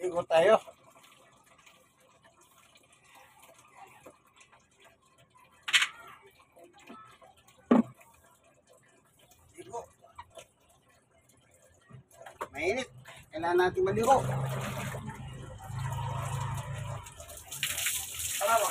Ikot tayo. Ligo. Mainit. Kailangan natin maligo. Tama ba?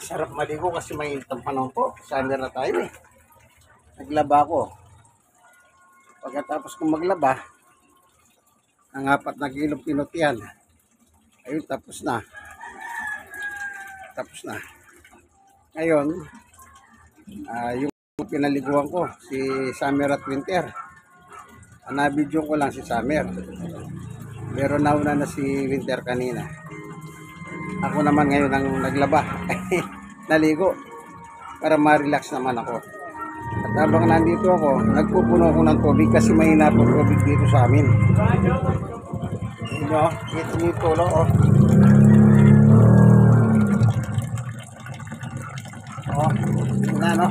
Sarap maligo kasi may ang panahon po. Summer na tayo eh. Naglaba ako. Pagkatapos kong maglaba, ang 4 na kilong pinutihan. Ayun, tapos na. Tapos na. Ngayon, yung pinaliguan ko, si Summer at Winter. Na-video ko lang si Summer. Pero nauna na si Winter kanina. Ako naman ngayon ang naglaba. Naligo. Para ma-relax naman ako. At habang nandito ako, nagpupuno ako ng tubig kasi mahina po tubig dito sa amin. Ito, ito yung tulo, oh. Oh, ito na, no?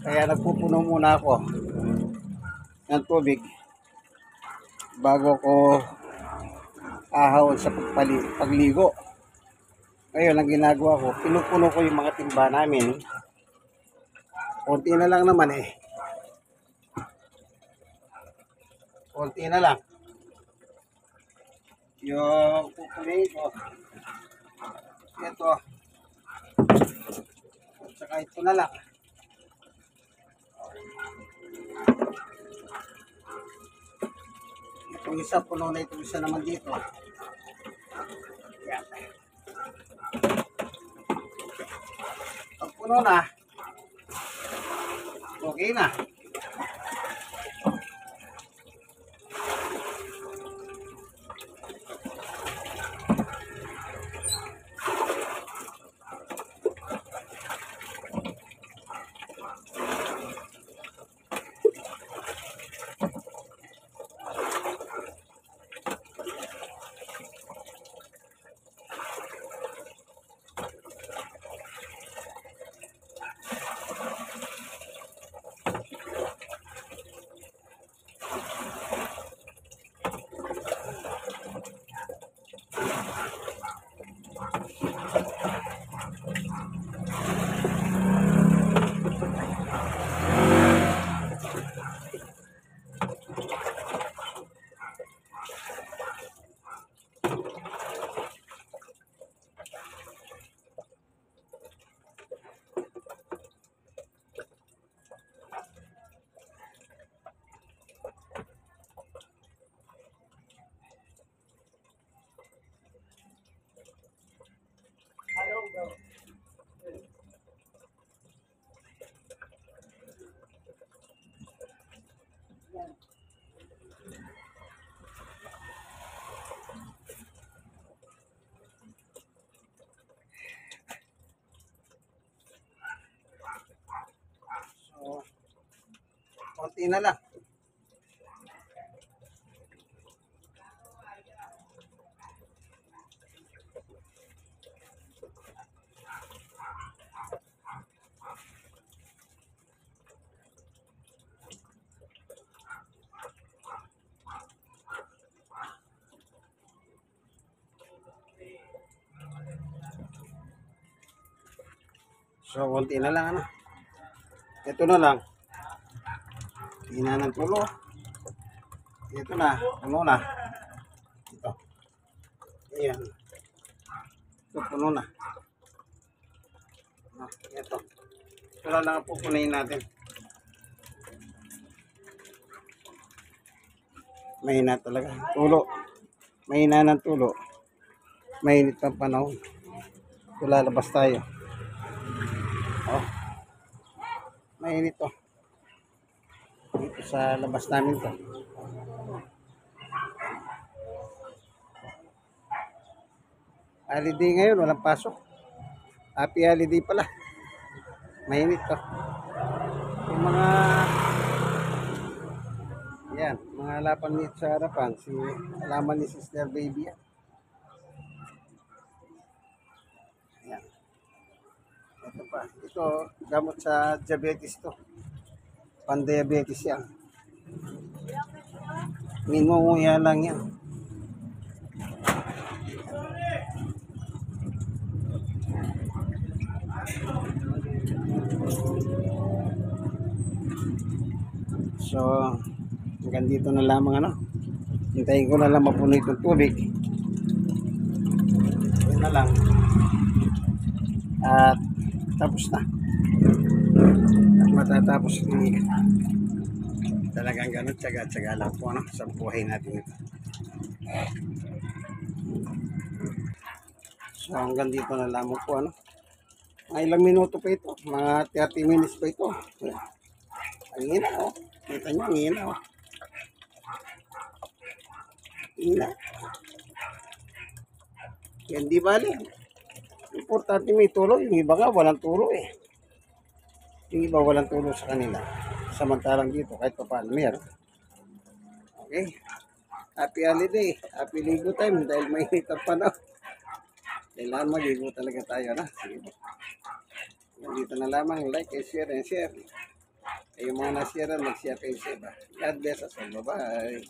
Kaya nagpupuno muna ako ng tubig bago ko ahawon sa pagligo. Ngayon, ang ginagawa ko, pinupuno ko yung mga timba namin. Konti na lang naman eh. Konti na lang. Yung pupunin ko. Ito. At saka ito na lang. Itong isa, puno na itong isa naman dito. Yan. Pag puno na, okay na. So, konti na lang. So, konti na lang, ano. Ito na lang. Hina ng tulo. Ito na. Puno na. Ito. Ayan. Ito, puno na. Ito. Ito na lang ang pupunayin natin. Mahina talaga. Tulo. Mahina ng tulo. Mainit ang panahon. So, lalabas tayo. Oh. Mainit to. Dito sa labas namin to. Holiday ngayon, walang pasok. Happy holiday pala. Mainit to. Yung mga yan, mga halapan dito sa harapan, si halaman ni Sister Baby yan. Yan. Ito pa. Ito, gamot sa diabetes to. Pan-diabetes yan. Minunguya lang yan. So, hanggang dito na lamang, ano. Hintayin ko na lang mapuno itong tubig. Yun na lang. At tapos na. At matatapos ni talagang ganun, tsaga-tsaga lang po ano, sa buhay natin ito. So hanggang dito na lamang po ano. Mga ilang minuto pa ito, mga 30 minutes pa ito. Ang hina oh. Kita nyo, ang hina oh. Hina. Yan di bali. Importante may tulo. Yung iba nga walang tulo eh. Yung iba walang tulo sa kanila. Samantalang dito kahit pa paano meron. Okay. Happy holiday. Happy ligo time dahil mainit ang panahon. Kailangan maligo talaga tayo na. Sige po. Dito na lamang. Like and share and share. Yung mga nasira, mag-share kayo sa iba. God bless us all. Bye-bye.